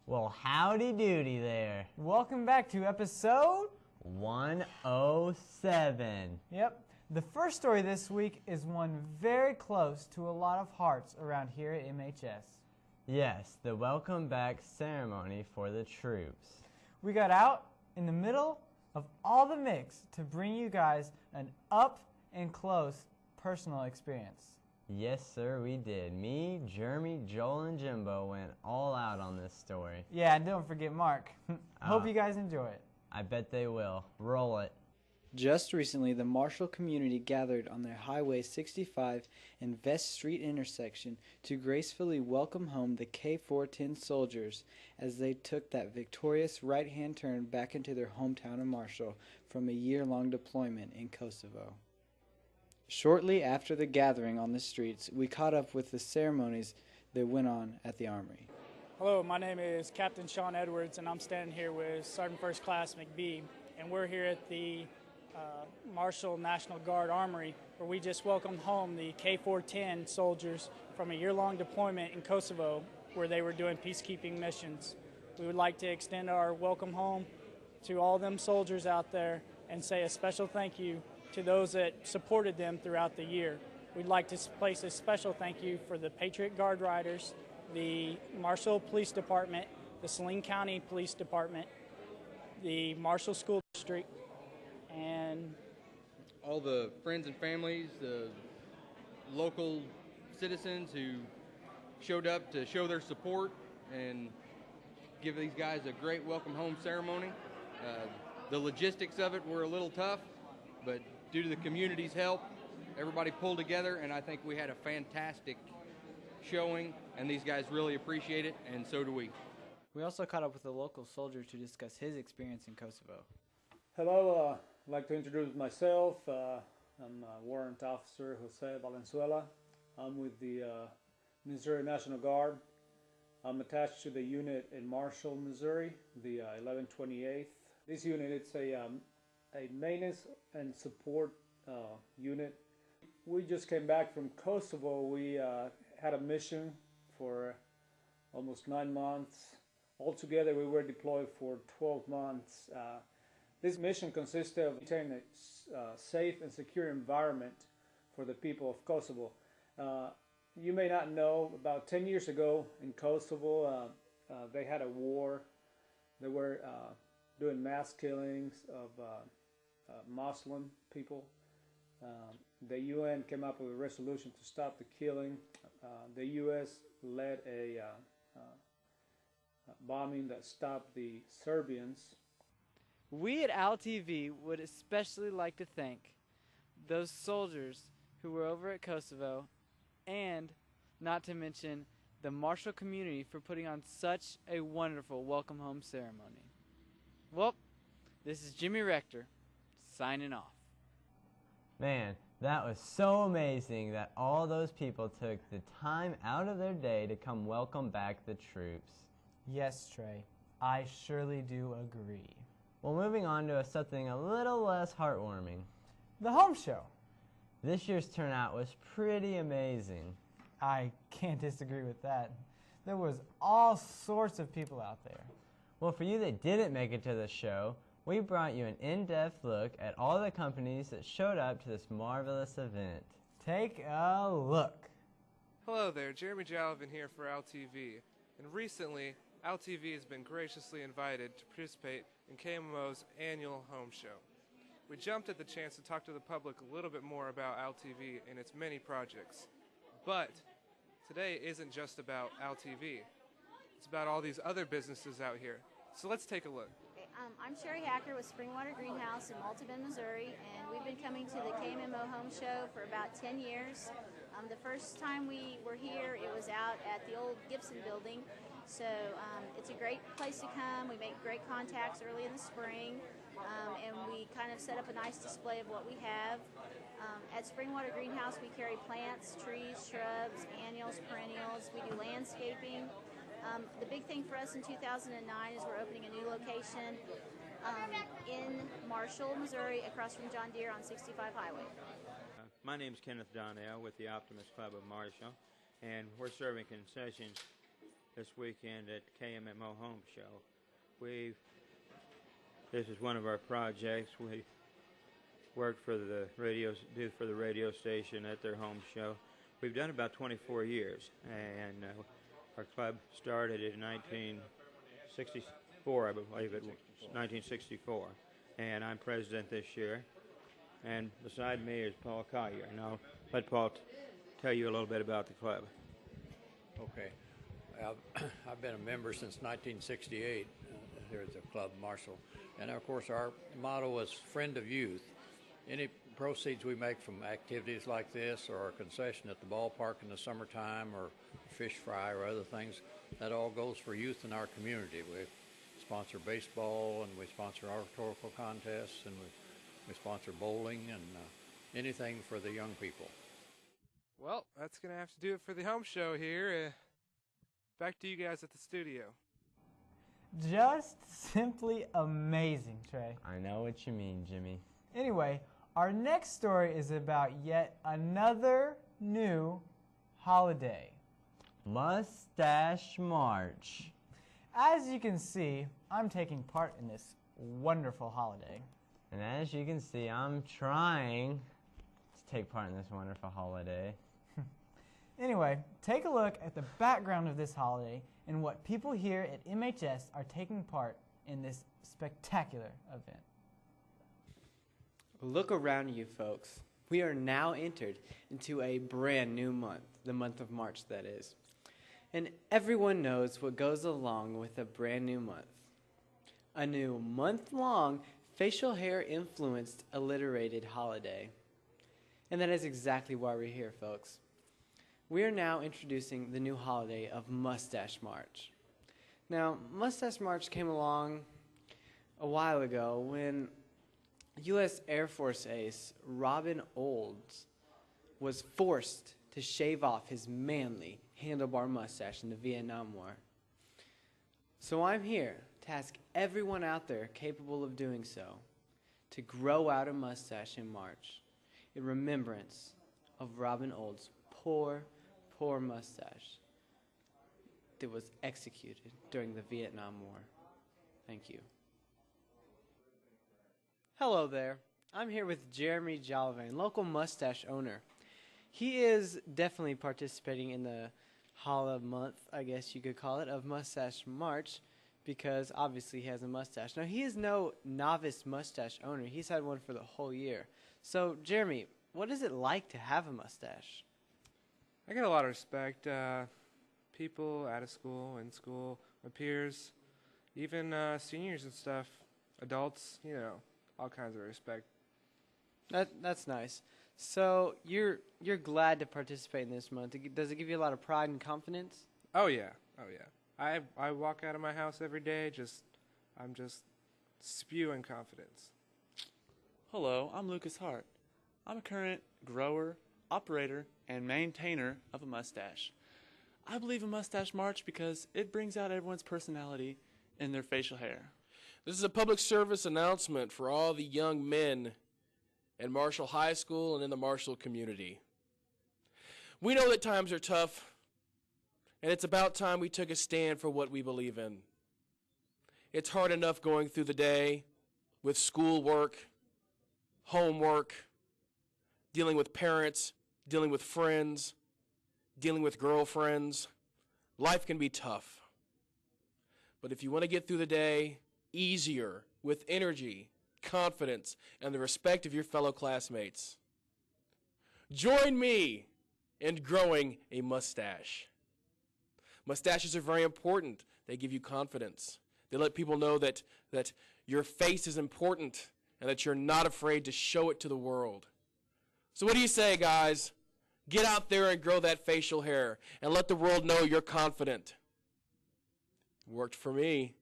Well, howdy doody there. Welcome back to episode 107. Yep. The first story this week is one very close to a lot of hearts around here at MHS. Yes, the welcome back ceremony for the troops. We got out in the middle of all the mix to bring you guys an up and close personal experience. Yes, sir, we did. Me, Jeremy, Joel, and Jimbo went all out on this story. Yeah, and don't forget Mark. Hope you guys enjoy it. I bet they will. Roll it. Just recently, the Marshall community gathered on their Highway 65 and Vest Street intersection to gracefully welcome home the K-410 soldiers as they took that victorious right-hand turn back into their hometown of Marshall from a year-long deployment in Kosovo. Shortly after the gathering on the streets, we caught up with the ceremonies that went on at the Armory. Hello, my name is Captain Sean Edwards, and I'm standing here with Sergeant First Class McBee, and we're here at the Marshall National Guard Armory, where we just welcomed home the K-410 soldiers from a year-long deployment in Kosovo, where they were doing peacekeeping missions. We would like to extend our welcome home to all them soldiers out there and say a special thank you to those that supported them throughout the year. We'd like to place a special thank you for the Patriot Guard Riders, the Marshall Police Department, the Saline County Police Department, the Marshall School District, and all the friends and families, the local citizens who showed up to show their support and give these guys a great welcome home ceremony. The logistics of it were a little tough, but due to the community's help, everybody pulled together, and I think we had a fantastic showing, and these guys really appreciate it, and so do we. We also caught up with a local soldier to discuss his experience in Kosovo. Hello, I'd like to introduce myself. I'm Warrant Officer Jose Valenzuela. I'm with the Missouri National Guard. I'm attached to the unit in Marshall, Missouri, the 1128th. This unit, it's a maintenance and support unit. We just came back from Kosovo. We had a mission for almost 9 months. Altogether, we were deployed for 12 months. This mission consisted of maintaining a safe and secure environment for the people of Kosovo. You may not know, about 10 years ago in Kosovo, they had a war. They were doing mass killings of Muslim people. The UN came up with a resolution to stop the killing. The US led a bombing that stopped the Serbians. We at OWLTV would especially like to thank those soldiers who were over at Kosovo, and not to mention the Marshall community for putting on such a wonderful welcome home ceremony. Well, this is Jimmy Rector, signing off. Man, that was so amazing that all those people took the time out of their day to come welcome back the troops. Yes, Trey, I surely do agree. Well, moving on to something a little less heartwarming. The home show. This year's turnout was pretty amazing. I can't disagree with that. There was all sorts of people out there. Well, for you that didn't make it to the show, we brought you an in-depth look at all the companies that showed up to this marvelous event. Take a look. Hello there, Jeremy Jalvin here for OWLTV. And recently, OWLTV has been graciously invited to participate in KMMO's annual home show. We jumped at the chance to talk to the public a little bit more about OWLTV and its many projects. But today isn't just about OWLTV. It's about all these other businesses out here. So let's take a look. I'm Sherry Hacker with Springwater Greenhouse in Malta, Missouri, and we've been coming to the KMMO Home Show for about 10 years. The first time we were here, it was out at the old Gibson building. So it's a great place to come. We make great contacts early in the spring, and we kind of set up a nice display of what we have. At Springwater Greenhouse, we carry plants, trees, shrubs, annuals, perennials. We do landscaping. The big thing for us in 2009 is we're opening a new location in Marshall, Missouri, across from John Deere on 65 Highway. My name is Kenneth Donnell with the Optimist Club of Marshall, and we're serving concessions this weekend at KMMO Home Show. This is one of our projects. We worked for the radio station at their home show. We've done about 24 years, and our club started in 1964, I believe it was 1964, and I'm president this year. And beside me is Paul Collier, and I'll let Paul tell you a little bit about the club. Okay. I've been a member since 1968 here at the Club Marshall. And of course our motto is Friend of Youth. Any proceeds we make from activities like this or a concession at the ballpark in the summertime or fish fry or other things, that all goes for youth in our community. We sponsor baseball and we sponsor oratorical contests and we sponsor bowling and anything for the young people. Well, that's going to have to do it for the home show here. Back to you guys at the studio. Just simply amazing, Trey. I know what you mean, Jimmy. Anyway, our next story is about yet another new holiday. Mustache March. As you can see, I'm taking part in this wonderful holiday. And as you can see, I'm trying to take part in this wonderful holiday. Anyway, take a look at the background of this holiday and what people here at MHS are taking part in this spectacular event. Look around you, folks. We are now entered into a brand new month, the month of March, that is. And everyone knows what goes along with a brand new month. A new month-long facial hair influenced alliterated holiday. And that is exactly why we're here, folks. We are now introducing the new holiday of Mustache March. Now, Mustache March came along a while ago when U.S. Air Force ace Robin Olds was forced to shave off his manly handlebar mustache in the Vietnam War. So I'm here to ask everyone out there capable of doing so to grow out a mustache in March in remembrance of Robin Olds' poor mustache that was executed during the Vietnam War. Thank you. Hello there. I'm here with Jeremy Jalvain, local mustache owner. He is definitely participating in the Holla month, I guess you could call it, of Mustache March, because obviously he has a mustache. Now, he is no novice mustache owner. He's had one for the whole year. So, Jeremy, what is it like to have a mustache? I get a lot of respect. People out of school, in school, my peers, even seniors and stuff, adults, you know, all kinds of respect. That's nice. So you're glad to participate in this month. Does it give you a lot of pride and confidence? Oh yeah. I walk out of my house every day I'm just spewing confidence. Hello, I'm Lucas Hart. I'm a current grower, operator, and maintainer of a mustache. I believe in Mustache March because it brings out everyone's personality in their facial hair. This is a public service announcement for all the young men at Marshall High School and in the Marshall community. We know that times are tough, and it's about time we took a stand for what we believe in. It's hard enough going through the day with schoolwork, homework, dealing with parents, dealing with friends, dealing with girlfriends. Life can be tough. But if you want to get through the day easier, with energy, confidence, and the respect of your fellow classmates, join me in growing a mustache. Mustaches are very important. They give you confidence. They let people know that your face is important and that you're not afraid to show it to the world. So what do you say, guys? Get out there and grow that facial hair and let the world know you're confident. Worked for me.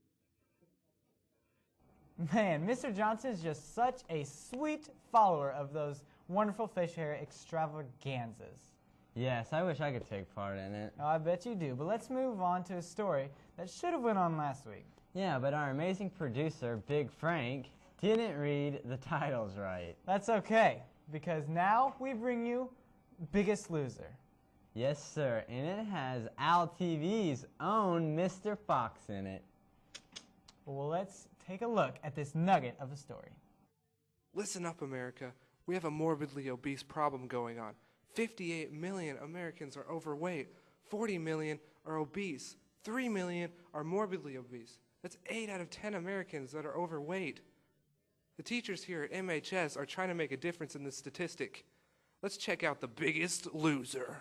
Man, Mr. Johnson is just such a sweet follower of those wonderful facial hair extravaganzas. Yes, I wish I could take part in it. Oh, I bet you do. But let's move on to a story that should have went on last week. Yeah, but our amazing producer, Big Frank, didn't read the titles right. That's okay, because now we bring you Biggest Loser. Yes, sir, and it has OWLTV's own Mr. Fox in it. Well, let's take a look at this nugget of a story. Listen up, America. We have a morbidly obese problem going on. 58 million Americans are overweight. 40 million are obese. 3 million are morbidly obese. That's 8 out of 10 Americans that are overweight. The teachers here at MHS are trying to make a difference in this statistic. Let's check out the biggest loser.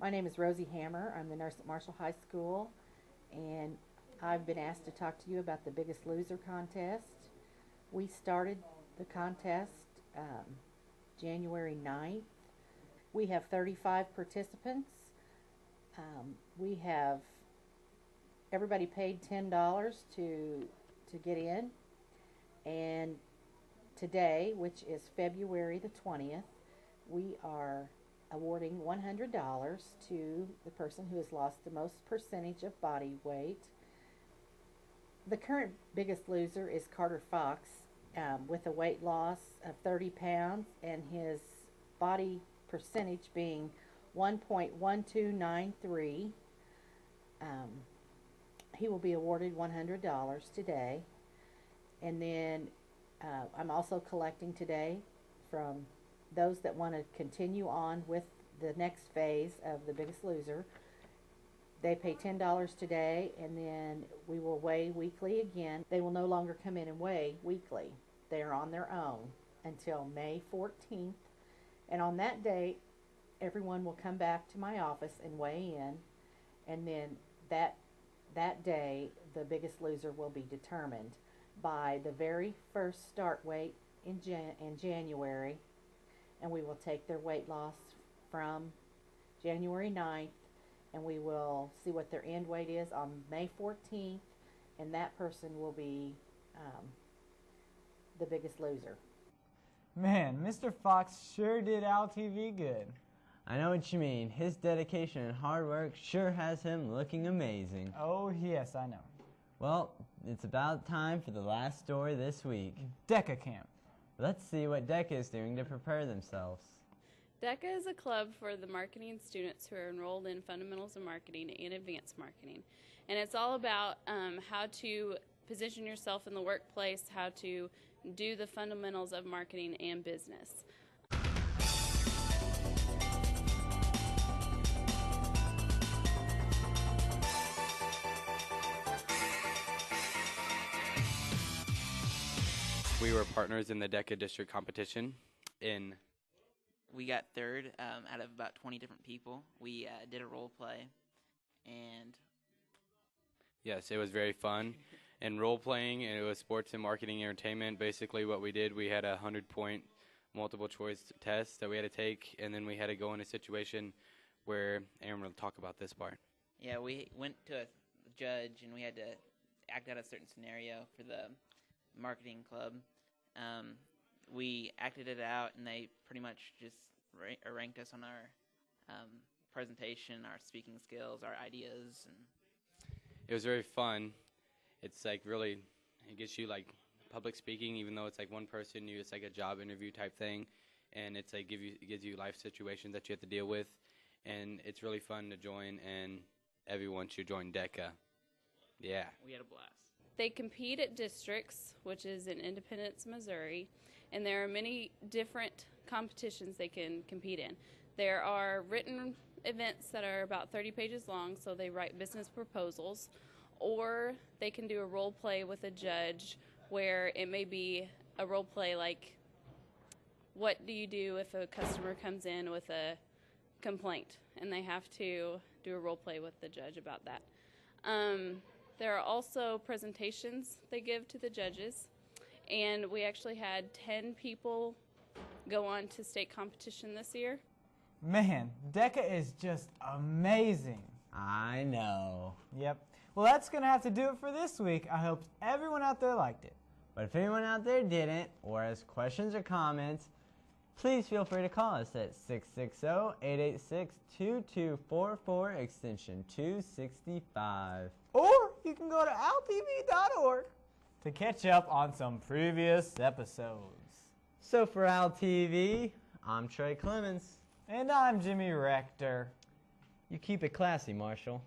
My name is Rosie Hammer. I'm the nurse at Marshall High School, and I've been asked to talk to you about the Biggest Loser contest. We started the contest January 9th. We have 35 participants. We have everybody paid $10 to get in, and today, which is February the 20th, we are awarding $100 to the person who has lost the most percentage of body weight. The current Biggest Loser is Carter Fox with a weight loss of 30 pounds and his body percentage being 1.1293. He will be awarded $100 today. And then I'm also collecting today from those that want to continue on with the next phase of the Biggest Loser. They pay $10 today, and then we will weigh weekly again. They will no longer come in and weigh weekly. They are on their own until May 14th. And on that date, everyone will come back to my office and weigh in. And then that day, the Biggest Loser will be determined by the very first start weight in January. And we will take their weight loss from January 9th, and we will see what their end weight is on May 14th, and that person will be the Biggest Loser. Man, Mr. Fox sure did OWLTV good. I know what you mean. His dedication and hard work sure has him looking amazing. Oh, yes, I know. Well, it's about time for the last story this week. DECA Camp. Let's see what DECA is doing to prepare themselves. DECA is a club for the marketing students who are enrolled in Fundamentals of Marketing and Advanced Marketing. And it's all about how to position yourself in the workplace, how to do the fundamentals of marketing and business. We were partners in the DECA district competition. We got third out of about 20 different people. We did a role play, and Yes, it was very fun. And role playing, and it was sports and marketing entertainment. Basically what we did, we had a 100-point multiple choice test that we had to take, and then we had to go in a situation where Aaron will talk about this part. yeah, we went to a judge, and we had to act out a certain scenario for the marketing club. We acted it out, and they pretty much just ranked us on our presentation, our speaking skills, our ideas. And It was very fun. It's like really, it gets you like public speaking, even though it's like one person, it's like a job interview type thing, and it's like it gives you life situations that you have to deal with, and it's really fun to join, and everyone should join DECA. Yeah. we had a blast. They compete at districts, which is in Independence, Missouri, and there are many different competitions they can compete in. There are written events that are about 30 pages long, so they write business proposals, or they can do a role play with a judge where it may be a role play like, what do you do if a customer comes in with a complaint, and they have to do a role play with the judge about that. There are also presentations they give to the judges, and we actually had 10 people go on to state competition this year. Man, DECA is just amazing. I know. Yep. Well, that's going to have to do it for this week. I hope everyone out there liked it. But if anyone out there didn't, or has questions or comments, please feel free to call us at 660-886-2244, extension 265. Or you can go to OWLTV.org to catch up on some previous episodes. So for OWLTV, I'm Trey Clemens. And I'm Jimmy Rector. You keep it classy, Marshall.